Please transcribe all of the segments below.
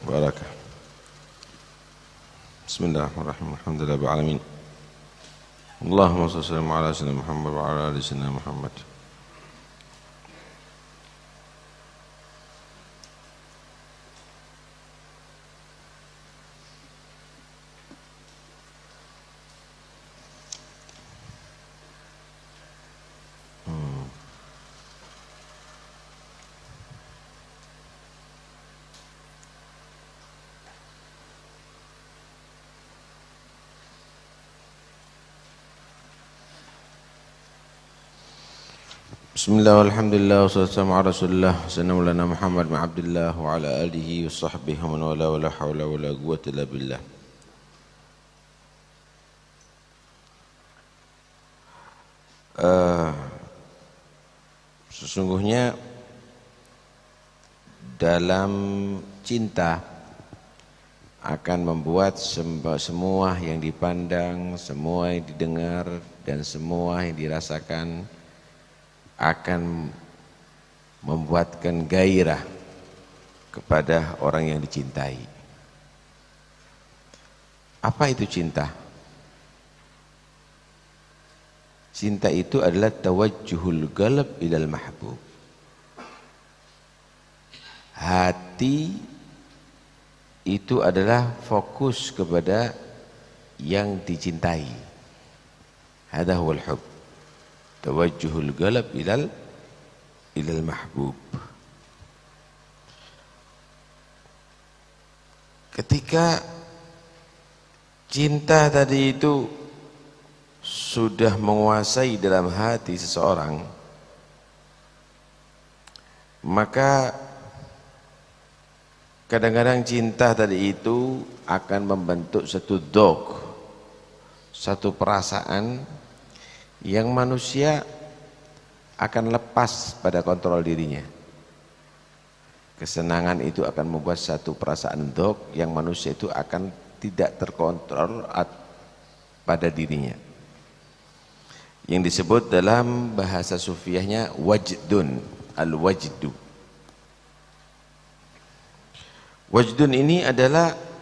Barakah. Bismillahirrahmanirrahim. Alhamdulillahil alamin. Allahumma shalli ala sayyidina Muhammad wa ala ali sayyidina Muhammad. Bismillah walhamdulillah wassalamu ala rasulillah sayyidina Muhammad bin Abdullah wa ala alihi wa sahbihi wa man wala wa la hawla wa la quwwata illa billah. Sesungguhnya dalam cinta akan membuat semua yang dipandang, semua yang didengar dan semua yang dirasakan akan membuatkan gairah kepada orang yang dicintai. Apa itu cinta? Cinta itu adalah tawajjuhul qalb ilal mahbub. Hati itu adalah fokus kepada yang dicintai. Hadza huwal hubb. Tawajjuhul qalb ilal mahbub. Ketika cinta tadi itu sudah menguasai dalam hati seseorang, maka kadang-kadang cinta tadi itu akan membentuk satu dhauq, satu perasaan yang manusia akan lepas pada kontrol dirinya. Kesenangan itu akan membuat satu perasaan dhauq yang manusia itu akan tidak terkontrol pada dirinya. Yang disebut dalam bahasa sufiahnya wajdun, al-wajdu. Wajdun ini adalah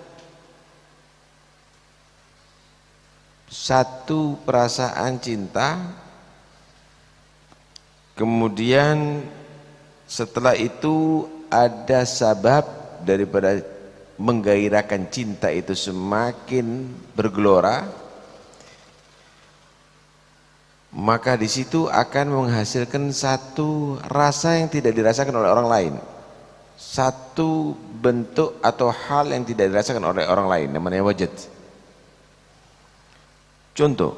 satu perasaan cinta, kemudian setelah itu ada sabab daripada menggairahkan cinta itu semakin bergelora, maka di situ akan menghasilkan satu rasa yang tidak dirasakan oleh orang lain, satu bentuk atau hal yang tidak dirasakan oleh orang lain, namanya wajad. Contoh,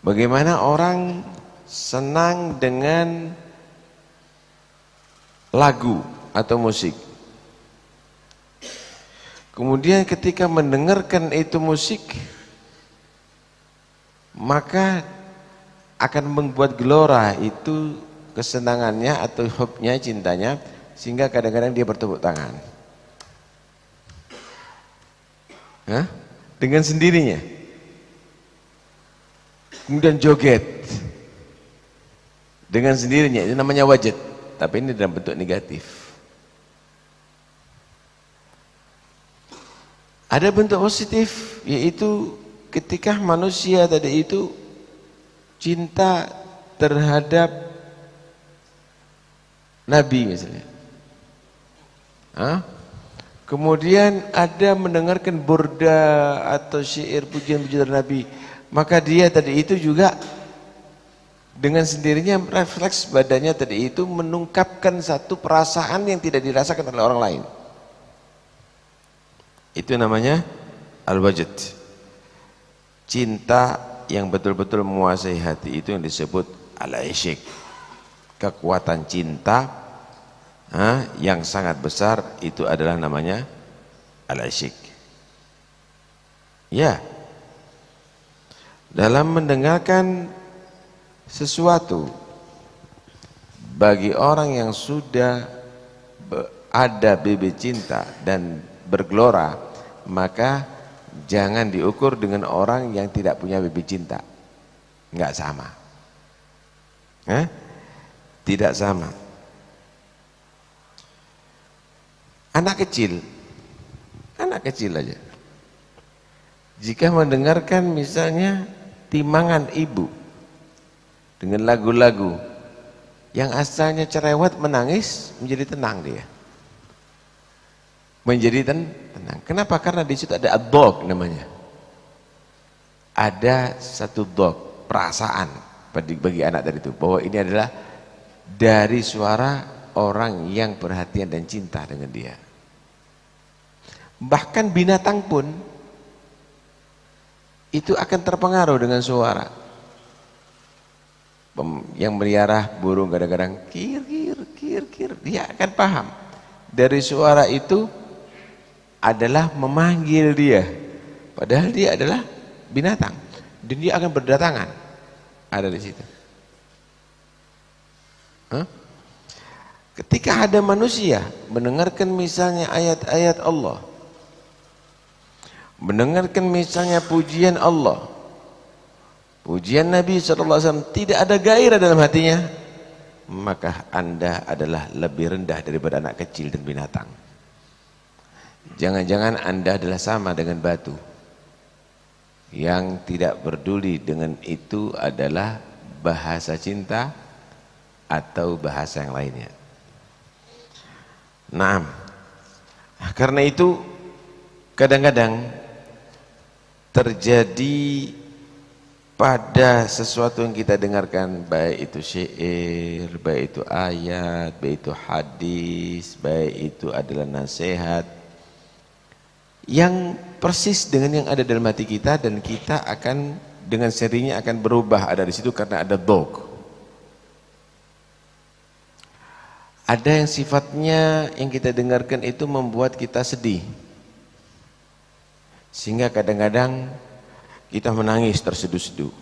bagaimana orang senang dengan lagu atau musik, kemudian ketika mendengarkan itu musik, maka akan membuat gelora itu kesenangannya atau hubnya, cintanya, sehingga kadang-kadang dia bertepuk tangan. Hah? Dengan sendirinya, kemudian joget dengan sendirinya, itu namanya wajad, tapi ini dalam bentuk negatif. Ada bentuk positif, yaitu ketika manusia tadi itu cinta terhadap Nabi misalnya, kemudian ada mendengarkan burda atau syair pujian-pujian Nabi, maka dia tadi itu juga dengan sendirinya refleks badannya tadi itu menungkapkan satu perasaan yang tidak dirasakan oleh orang lain. Itu namanya al-wajad. Cinta yang betul-betul menguasai hati itu yang disebut al-ishq. Kekuatan cinta yang sangat besar itu adalah namanya al-ishq. Ya, dalam mendengarkan sesuatu, bagi orang yang sudah ada bibit cinta dan bergelora, maka jangan diukur dengan orang yang tidak punya bibit cinta. Enggak sama. Tidak sama. Anak kecil aja. Jika mendengarkan misalnya timangan ibu dengan lagu-lagu yang asalnya cerewet, menangis menjadi tenang dia. Menjadi tenang. Kenapa? Karena di situ ada ad-dhawq namanya. Ada satu dhawq, perasaan bagi anak tadi itu, bahwa ini adalah dari suara orang yang perhatian dan cinta dengan dia. Bahkan binatang pun itu akan terpengaruh dengan suara. Yang melihara burung kadang-kadang kir kir kir kir, dia akan paham dari suara itu adalah memanggil dia, padahal dia adalah binatang dan dia akan berdatangan ada di situ. Ketika ada manusia mendengarkan misalnya ayat-ayat Allah, mendengarkan misalnya pujian Allah, pujian Nabi SAW, tidak ada gairah dalam hatinya, maka Anda adalah lebih rendah daripada anak kecil dan binatang. Jangan-jangan Anda adalah sama dengan batu yang tidak peduli dengan itu adalah bahasa cinta atau bahasa yang lainnya. Nah, karena itu kadang-kadang terjadi pada sesuatu yang kita dengarkan, baik itu syair, baik itu ayat, baik itu hadis, baik itu adalah nasihat, yang persis dengan yang ada dalam hati kita, dan kita akan dengan serinya akan berubah ada di situ karena ada dhawq. Ada yang sifatnya yang kita dengarkan itu membuat kita sedih, sehingga kadang-kadang kita menangis terseduh-seduh.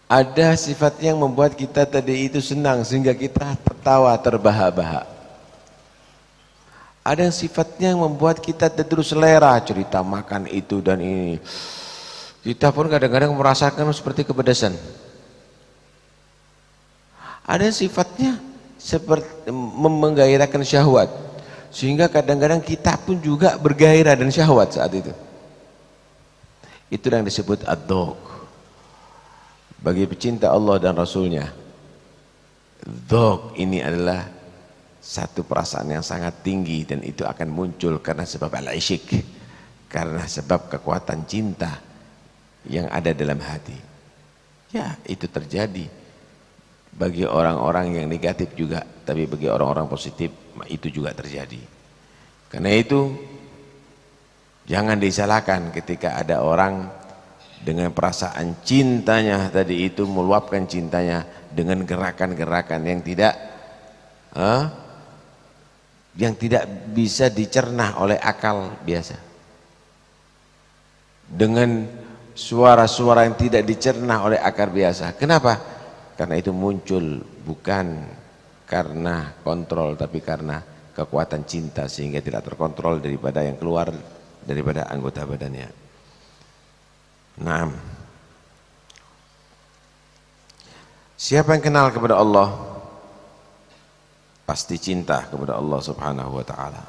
Ada sifat yang membuat kita tadi itu senang sehingga kita tertawa terbahak-bahak. Ada yang sifatnya yang membuat kita terus selera, cerita makan itu dan ini. Kita pun kadang-kadang merasakan seperti kepedasan. Ada yang sifatnya seperti menggairahkan syahwat, sehingga kadang-kadang kita pun juga bergairah dan syahwat saat itu. Itu yang disebut ad-dhawq. Bagi pecinta Allah dan Rasulnya, dhawq ini adalah satu perasaan yang sangat tinggi, dan itu akan muncul karena sebab al-ishq, karena sebab kekuatan cinta yang ada dalam hati. Ya, itu terjadi bagi orang-orang yang negatif juga, tapi bagi orang-orang positif itu juga terjadi. Karena itu jangan disalahkan ketika ada orang dengan perasaan cintanya tadi itu meluapkan cintanya dengan gerakan-gerakan yang tidak bisa dicerna oleh akal biasa, dengan suara-suara yang tidak dicerna oleh akal biasa. Kenapa? Karena itu muncul bukan karena kontrol, tapi karena kekuatan cinta, sehingga tidak terkontrol daripada yang keluar daripada anggota badannya. Nah, siapa yang kenal kepada Allah pasti cinta kepada Allah Subhanahu wa taala.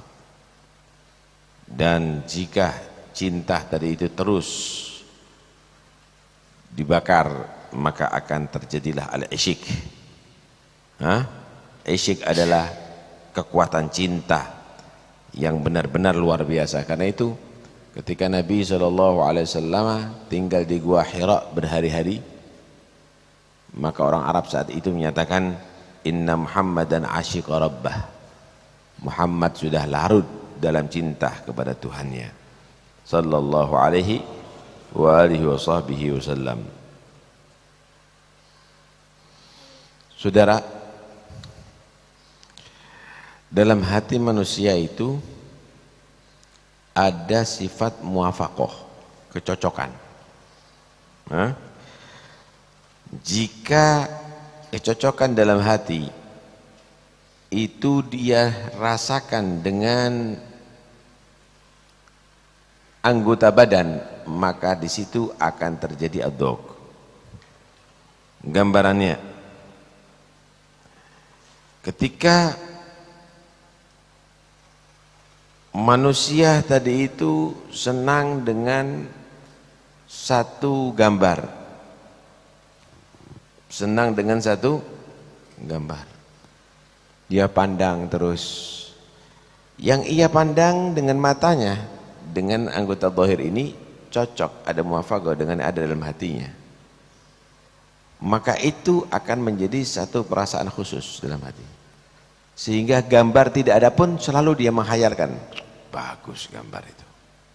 Dan jika cinta tadi itu terus dibakar, maka akan terjadilah al-ishq. Ishq adalah kekuatan cinta yang benar-benar luar biasa. Karena itu ketika Nabi SAW tinggal di Gua Hira berhari-hari, maka orang Arab saat itu menyatakan, inna Muhammadan asyiqa rabbah. Muhammad sudah larut dalam cinta kepada Tuhannya sallallahu alaihi wa alihi wa sahbihi wasallam. Saudara, dalam hati manusia itu ada sifat muwafaqah, kecocokan. Jika kecocokan dalam hati itu dia rasakan dengan anggota badan, maka di situ akan terjadi ad-dhawq. Gambarannya, ketika manusia tadi itu senang dengan satu gambar, senang dengan satu gambar, dia pandang terus, yang ia pandang dengan matanya, dengan anggota zahir ini cocok, ada muwafaqah dengan yang ada dalam hatinya, maka itu akan menjadi satu perasaan khusus dalam hati, sehingga gambar tidak ada pun selalu dia menghayalkan, bagus gambar itu,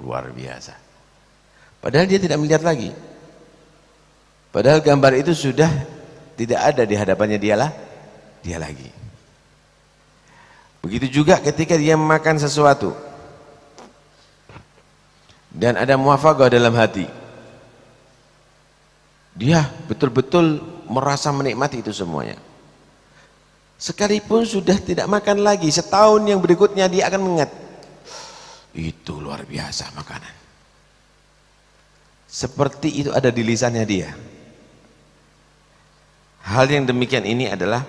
luar biasa, padahal dia tidak melihat lagi, padahal gambar itu sudah tidak ada di hadapannya dia lagi. Begitu juga ketika dia makan sesuatu dan ada muwafaqah dalam hati, dia betul-betul merasa menikmati itu semuanya. Sekalipun sudah tidak makan lagi, setahun yang berikutnya dia akan mengingat, itu luar biasa makanan. Seperti itu ada di lisannya dia. Hal yang demikian ini adalah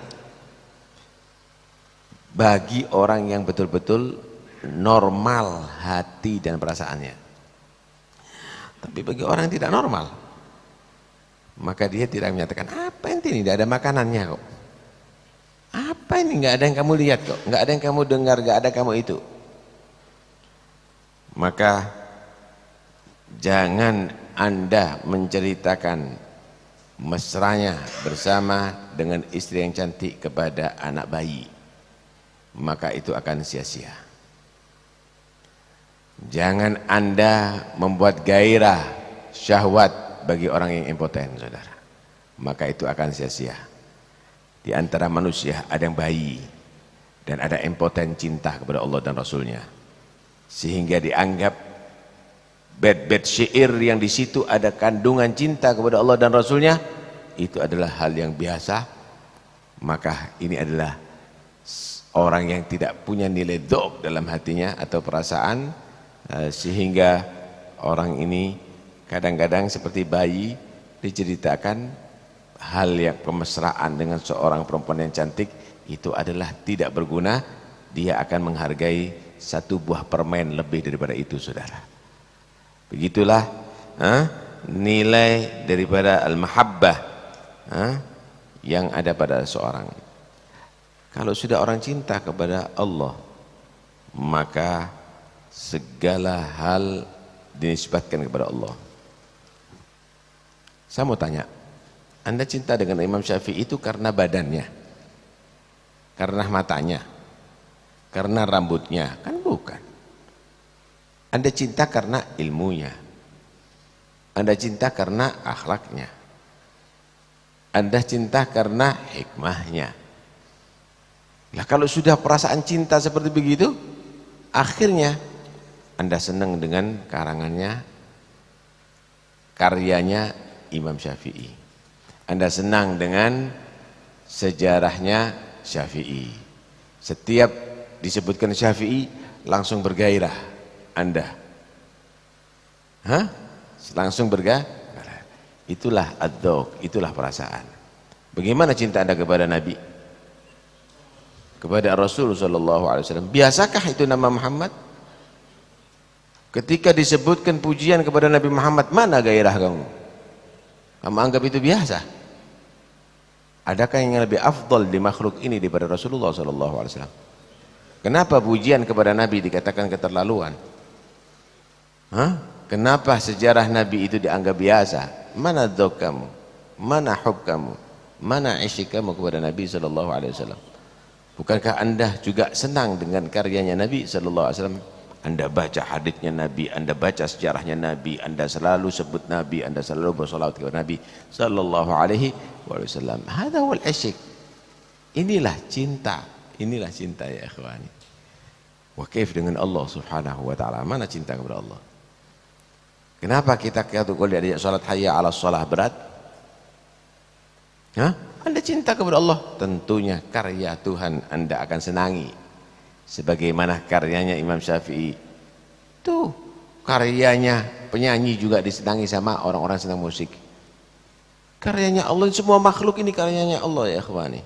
bagi orang yang betul-betul normal hati dan perasaannya. Tapi bagi orang yang tidak normal, maka dia tidak menyatakan, apa ini tidak ada makanannya kok, apa ini nggak ada yang kamu lihat kok, nggak ada yang kamu dengar, nggak ada kamu itu. Maka jangan Anda menceritakan mesranya bersama dengan istri yang cantik kepada anak bayi, maka itu akan sia-sia. Jangan Anda membuat gairah syahwat bagi orang yang impoten, saudara, maka itu akan sia-sia. Di antara manusia ada yang bayi dan ada impoten cinta kepada Allah dan Rasulnya, sehingga dianggap bait-bait syair yang di situ ada kandungan cinta kepada Allah dan Rasulnya, itu adalah hal yang biasa. Maka ini adalah orang yang tidak punya nilai dzauq dalam hatinya atau perasaan, sehingga orang ini kadang-kadang seperti bayi diceritakan hal yang kemesraan dengan seorang perempuan yang cantik, itu adalah tidak berguna. Dia akan menghargai satu buah permen lebih daripada itu, saudara. Begitulah nilai daripada al-mahabbah yang ada pada seorang. Kalau sudah orang cinta kepada Allah, maka segala hal dinisbatkan kepada Allah. Saya mau tanya, Anda cinta dengan Imam Syafi'i itu karena badannya, karena matanya, karena rambutnya? Kan bukan. Anda cinta karena ilmunya, Anda cinta karena akhlaknya, Anda cinta karena hikmahnya. Nah, kalau sudah perasaan cinta seperti begitu, akhirnya Anda senang dengan karangannya, karyanya Imam Syafi'i. Anda senang dengan sejarahnya Syafi'i. Setiap disebutkan Syafi'i langsung bergairah Anda. Langsung bergairah. Itulah ad-dzauq, itulah perasaan. Bagaimana cinta Anda kepada Nabi, kepada Rasul sallallahu alaihi wasallam? Biasakah itu nama Muhammad? Ketika disebutkan pujian kepada Nabi Muhammad, mana gairah kamu? Kamu anggap itu biasa? Adakah yang lebih afdal di makhluk ini daripada Rasulullah sallallahu alaihi wasallam? Kenapa pujian kepada Nabi dikatakan keterlaluan? Kenapa sejarah Nabi itu dianggap biasa? Mana dzauq kamu? Mana hub kamu? Mana isyq kamu kepada Nabi sallallahu alaihi wasallam? Bukankah Anda juga senang dengan karyanya Nabi sallallahu alaihi wasallam? Anda baca haditsnya Nabi, Anda baca sejarahnya Nabi, Anda selalu sebut Nabi, Anda selalu bersolawat kepada Nabi sallallahu alaihi wasallam. Hada wal isyq. Inilah cinta ya ikhwani. Wa kaif dengan Allah subhanahu wa ta'ala? Mana cinta kepada Allah? Kenapa kita kalau diajak salat hayya 'alas shalah berat? Anda cinta kepada Allah, tentunya karya Tuhan Anda akan senangi. Sebagaimana karyanya Imam Syafi'i. Tuh, karyanya penyanyi juga disenangi sama orang-orang senang musik. Karyanya Allah, semua makhluk ini karyanya Allah ya ikhwani.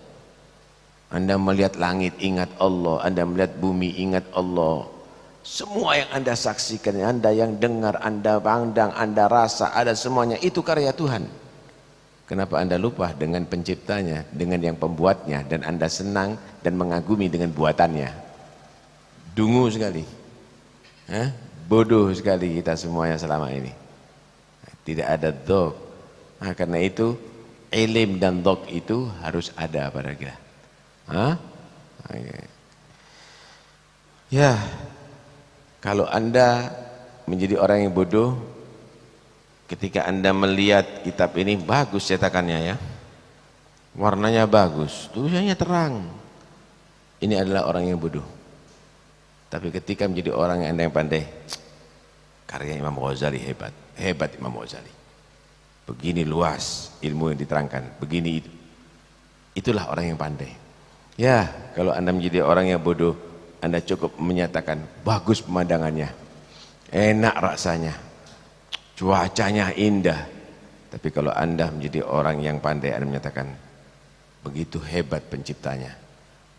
Anda melihat langit ingat Allah, Anda melihat bumi ingat Allah, Semua yang Anda saksikan, Anda yang dengar, Anda pandang, Anda rasa, ada semuanya itu karya Tuhan. Kenapa Anda lupa dengan penciptanya, dengan yang pembuatnya, dan Anda senang dan mengagumi dengan buatannya? Dungu sekali, bodoh sekali kita semuanya selama ini. Tidak ada dzauq. Nah, karena itu ilim dan dzauq itu harus ada pada kita. Ya, kalau Anda menjadi orang yang bodoh ketika Anda melihat kitab ini, bagus cetakannya ya, warnanya bagus, tulisannya terang, ini adalah orang yang bodoh. Tapi ketika menjadi orang yang Anda yang pandai, karya Imam Ghazali hebat, hebat Imam Ghazali, begini luas ilmu yang diterangkan, begini itu. Itulah orang yang pandai. Ya, kalau Anda menjadi orang yang bodoh, Anda cukup menyatakan bagus pemandangannya, enak rasanya, cuacanya indah. Tapi kalau Anda menjadi orang yang pandai, Anda menyatakan begitu hebat penciptanya,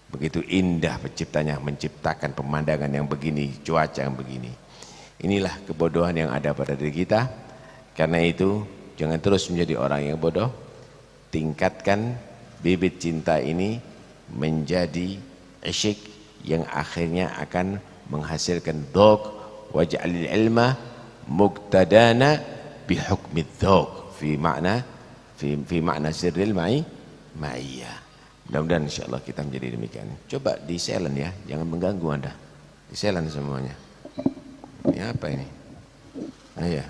begitu indah penciptanya menciptakan pemandangan yang begini, cuaca yang begini. Inilah kebodohan yang ada pada diri kita. Karena itu jangan terus menjadi orang yang bodoh. Tingkatkan bibit cinta ini menjadi isyik yang akhirnya akan menghasilkan dzauq. Waj'alil ilma muqtadana bihukmi dzauq fi makna sirril ma'iyah. Mudah-mudahan insyaallah kita menjadi demikian. Coba di silent ya, jangan mengganggu Anda. Di silent semuanya. Ini apa ini? Nah ya.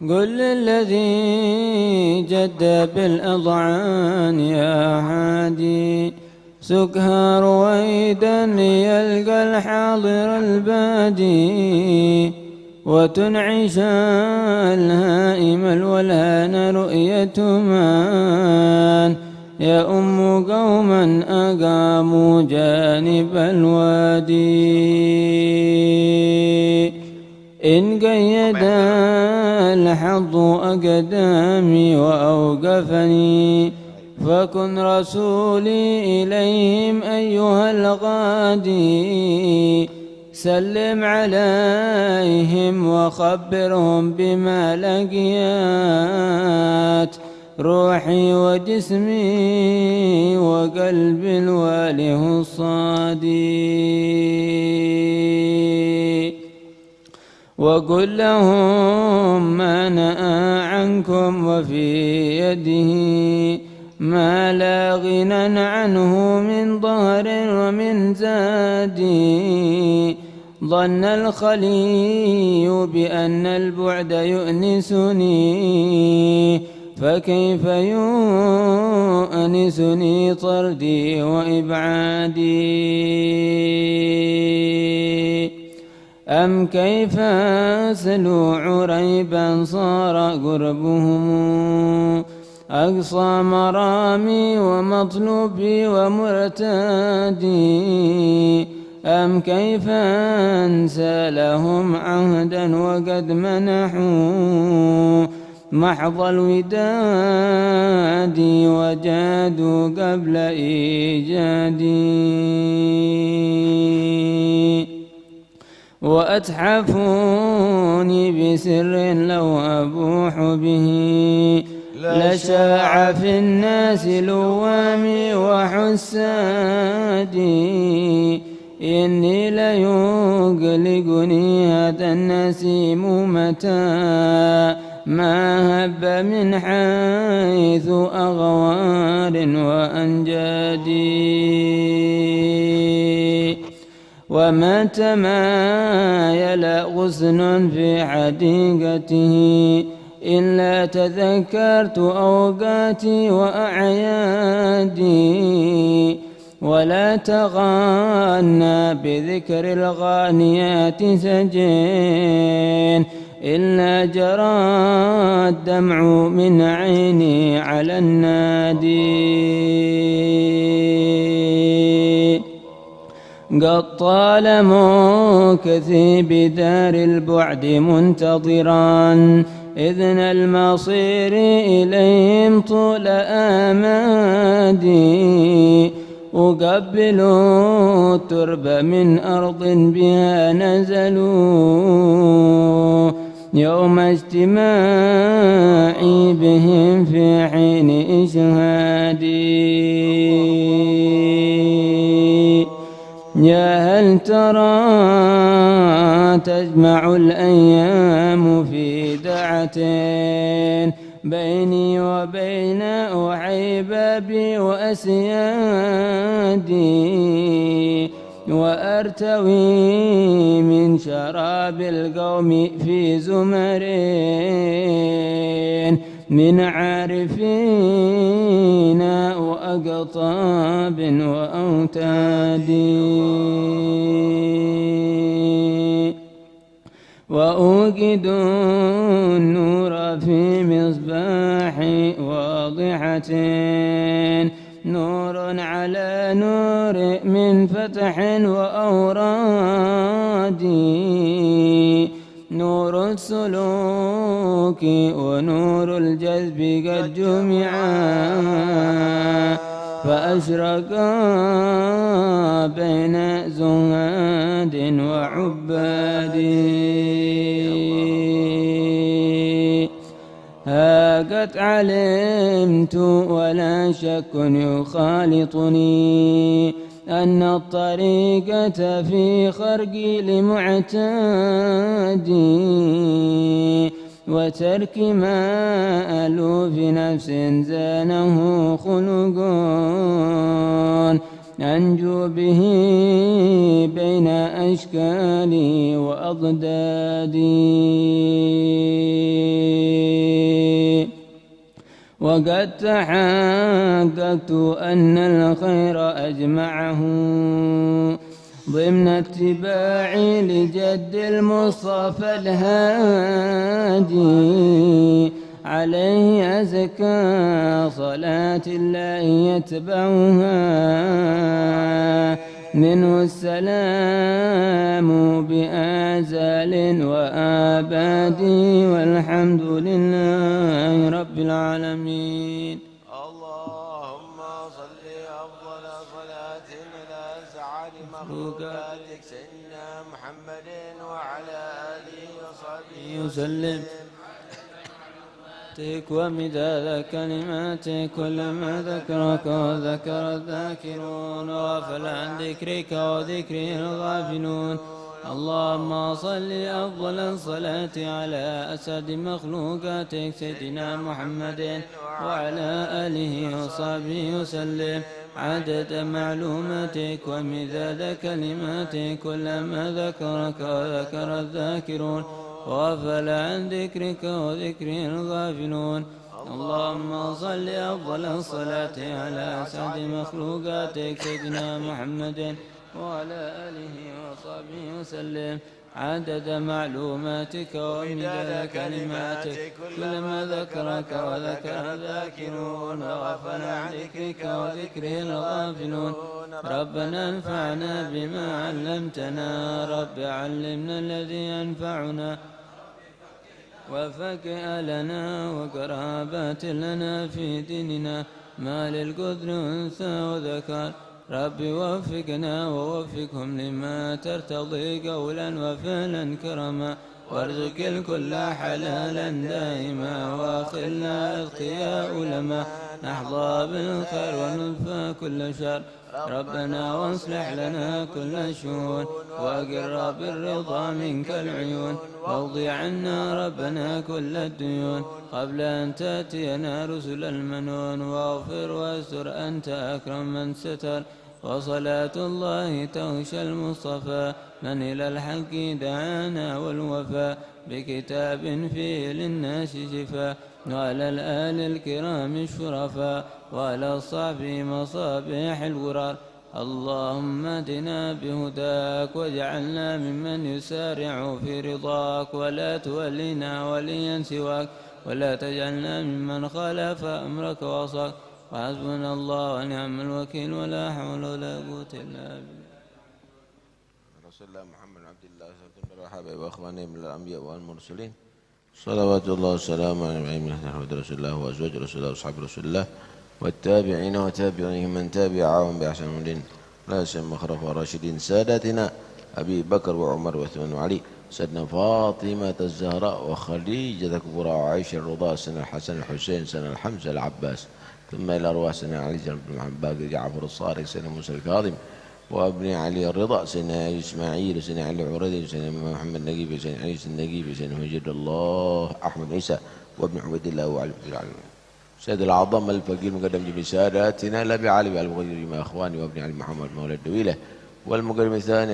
قل للذي جد بالأضعان يا هادي سكها رويدا يلقى الحاضر البادي وتنعش الهائم الولهان رؤية من يؤم قوما أقاموا جانب الوادي إن قيد الحظ أقدامي وأوقفني فكن رسولي إليهم أيها الغادي سلم عليهم وخبرهم بما لقيت روحي وجسمي وقلبي الواله الصادي وقل لهم ما نأى عنكم وفي يده ما لا غنى عنه من ظهر ومن زادي ظن الخلي بأن البعد يؤنسني فكيف يؤنسني طردي وإبعادي أم كيف أسلو عريبا صار قربهم أقصى مرامي ومطلوبي ومرتادي أم كيف أنسى لهم عهدا وقد منحوا محض الوداد وجادوا قبل إيجادي وأتحفوني بسر لو أبوح به لشاع في الناس لوامي وحسادي إني ليقلقني هذا النسيم متى ما هب من حيث أغوار وأنجادي ومتى مايل غصن في حديقته إلا تذكرت أوقاتي وأعيادي ولا تغنى بذكر الغانيات سجين إلا جرى الدمع من عيني على النادي قد طال مكثي بدار البعد منتظرا إذن المصير إليهم طول آمادي أقبلوا الترب من أرض بها نزلوا يوم اجتماعي بهم في حين إشهادي يا هل ترى تجمع الأيام في دعة بيني وبين أحبابي وأسيادي وأرتوي من شراب القوم في زمر من عارفين وأقطاب وأوتاد وأوقد النور في مصباحي واضحة نور على نور من فتح وأوراد نور السلوك ونور الجذب قد جمعا فأشرقا بين زهاد وعباد ها قد علمت ولا شك يخالطني أن الطريقة في خرقي لمعتادي وترك ما ألوف نفس زانه خلق أنجو به بين أشكالي وأضدادي وقد تحققت أن الخير أجمعه ضمن اتباعي لجد المصطفى الهادي عليه أزكى صلاة الله يتبعها منه السلام بآزال وآباد والحمد لله رب العالمين. اللهم صل أفضل صلاة على سعد مخلوقاتك سيدنا محمد وعلى آله وصحبه وسلم ومداد كلماتك كلما ذكرك وذكر الذاكرون وغفل عن ذكرك وذكره الغافلون. اللهم صل أفضل الصلاة على أسعد مخلوقاتك سيدنا محمد وعلى آله وصحبه وسلم عدد معلوماتك ومداد كلماتك كلما ذكرك وذكر الذاكرون وغفل عن ذكرك وذكره الغافلون. اللهم صل أفضل الصلاة على أسعد مخلوقاتك سيدنا محمد وعلى آله وصحبه وسلم عدد معلوماتك ومداد كلماتك كلما ذكرك وذكر الذاكرون وغفل عن ذكرك وذكره الغافلون. ربنا انفعنا بما علمتنا رب علمنا الذي ينفعنا وفكئ لنا وقرابات لنا في ديننا ما للقدر أنثى وذكر. رب وفقنا ووفقهم لما ترتضي قولا وفعلا كرما وارزق الكل حلالا دائما واخلنا أتقياء لما نحظى بالخير ونلفى كل شر. ربنا واصلح لنا كل شؤون وأقر بالرضا منك العيون واوضي عنا ربنا كل الديون قبل أن تأتينا رسل المنون واغفر واستر أنت أكرم من ستر. وصلاة الله تغشى المصطفى من إلى الحق دعانا والوفاء بكتاب فيه للناس شفاء وعلى الآل الكرام الشرفاء وعلى الصحب مصابيح الغرار. اللهم اهدنا بهداك واجعلنا ممن يسارع في رضاك ولا تولنا وليا سواك ولا تجعلنا ممن خالف أمرك وعصاك. وحسبنا الله ونعم الوكيل ولا حول ولا قوة إلا بالله. رسول الله محمد عبد الله من الرحابة وأخوانه من الأنبياء والمرسلين صلوات الله وسلامه على محمد رسول الله وأزواج رسول الله وأصحاب رسول الله والتابعين وتابعيهم من تابعهم بأحسن الدين لا سيما خلفاء الراشدين ساداتنا أبي بكر وعمر وعثمان وعلي سيدنا فاطمة الزهراء وخديجة الكبرى وعائشة الرضا سنة الحسن الحسين سنة الحمزة العباس ثم إلى أرواح سنة علي بن محمد جعفر الصادق سنة موسى الكاظم وابن علي الرضا سنة إسماعيل سنة علي العريضي سنة محمد نجيب سنة عيسى النجيب سنة مجد الله أحمد عيسى وابن عبد الله وعلي بن العالمين سيد العظم الفقير مقدم جميع ساداتنا لا بعلي بالمغير مع أخواني وابن علي محمد مولى الدويلة والمقدم الثاني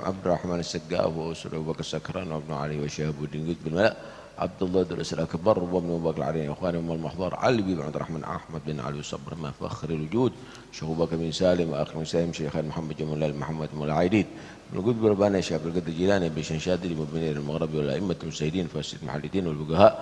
عبد الرحمن السقاف وأسره أبو بكر السكران وابن علي وشهاب الدين قد بن ملا عبد الله درس الأكبر وابن أبو بكر العلي وأخواني أم المحضر علي بن عبد الرحمن أحمد بن علي وصبر ما فخر الوجود شيخ أبو بكر بن سالم وأخي بن سالم شيخ محمد جمال محمد مولى عيديد من قد بربانا شيخ القدر الجيلاني بن شادي المبنيين المغربي والأئمة المجتهدين فاسد المحدثين والفقهاء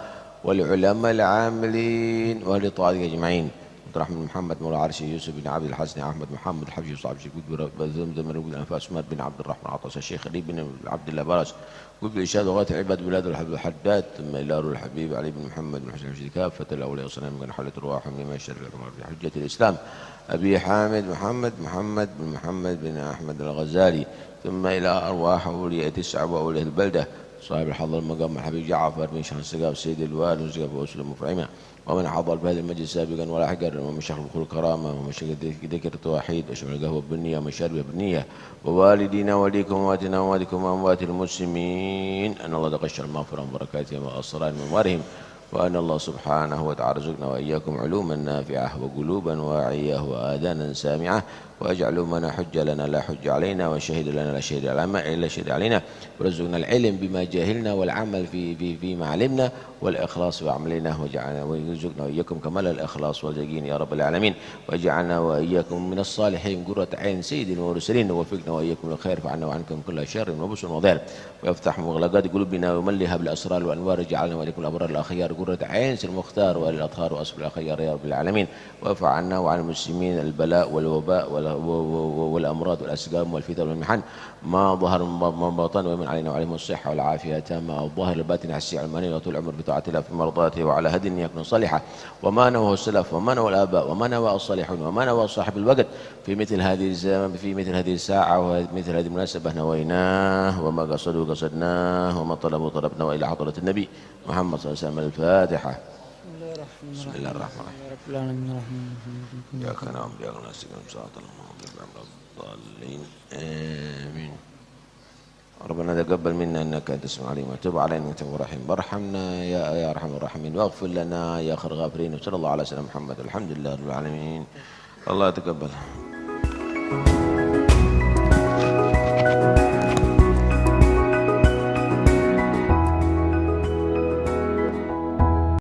والعلماء العاملين وأهل الطاعة أجمعين عبد الرحمن محمد مولى عرشي يوسف بن عبد الحسن أحمد محمد الحبشي وصعب شيخ قد زمزم بن أنفاس عثمان بن عبد الرحمن عطاس الشيخ علي بن عبد الله براس قد بالإشهاد وغاية العباد بلاد الحبيب الحداد ثم إلى روح الحبيب علي بن محمد بن حسين الحشد كافة الأولياء والصنام من حلة الرواح من ما يشرف العمر في حجة الإسلام أبي حامد محمد بن محمد بن أحمد الغزالي ثم إلى أرواح أولياء تسعة وأولياء البلدة صاحب الحضر المقام الحبيب جعفر بن شهر السقاف سيد الوالد وسقاف وأسلم مفرعمة ومن حضر بهذا المجلس سابقا ولا حقر ومشايخ الخلق كرامة ومشايخ ذكر التوحيد وشمل القهوة البنية ومشارب البنية ووالدينا وليكم وواتنا ووالدكم وأموات المسلمين أن الله تقشر المغفرة وبركاتهم وأسرار منوارهم وأن الله سبحانه وتعالى رزقنا وإياكم علوما نافعة وقلوبا واعية وآذانا سامعة وأجعل أمنا حج لنا لا حج علينا وشهد لنا لا شهد إلا شهد علينا ورزقنا العلم بما جاهلنا والعمل فيما علمنا والإخلاص في عملنا وجعلنا ويرزقنا وإياكم كمال الإخلاص واليقين يا رب العالمين وجعلنا وإياكم من الصالحين قرة عين سيد المرسلين ووفقنا وإياكم للخير فعنا وعنكم كل شر وبؤس وضير ويفتح مغلقات قلوبنا ويملها بالأسرار والأنوار جعلنا وإياكم الأبرار الأخيار قرة عين سيد المختار والأطهار وأصف الأخيار يا رب العالمين وارفع عنا وعن المسلمين البلاء والوباء والأمراض والأسقام والفتن والمحن ما ظهر ما بطن ومن علينا وعليهم الصحة والعافية تامة الظاهر الباطن حسي علماني وطول العمر بطاعة الله في مرضاته وعلى هدي يكون صالحة وما نوى السلف وما نوى الآباء وما نوى الصالحون وما نوى صاحب الوقت في مثل هذه الساعة ومثل هذه المناسبة نويناه وما قصدوا قصدناه وما طلبوا طلبنا وإلى حضرة النبي محمد صلى الله عليه وسلم الفاتحة. بسم الله الرحمن الرحيم. إياك نعبد وإياك نستعين صراط الضالين آمين. ربنا تقبل منا إنك أنت السميع العليم وتب علينا إنك أنت الرحيم وارحمنا يا أرحم الراحمين واغفر لنا يا خير الغافرين وصلى الله على سيدنا محمد الحمد لله رب العالمين. الله يتقبل.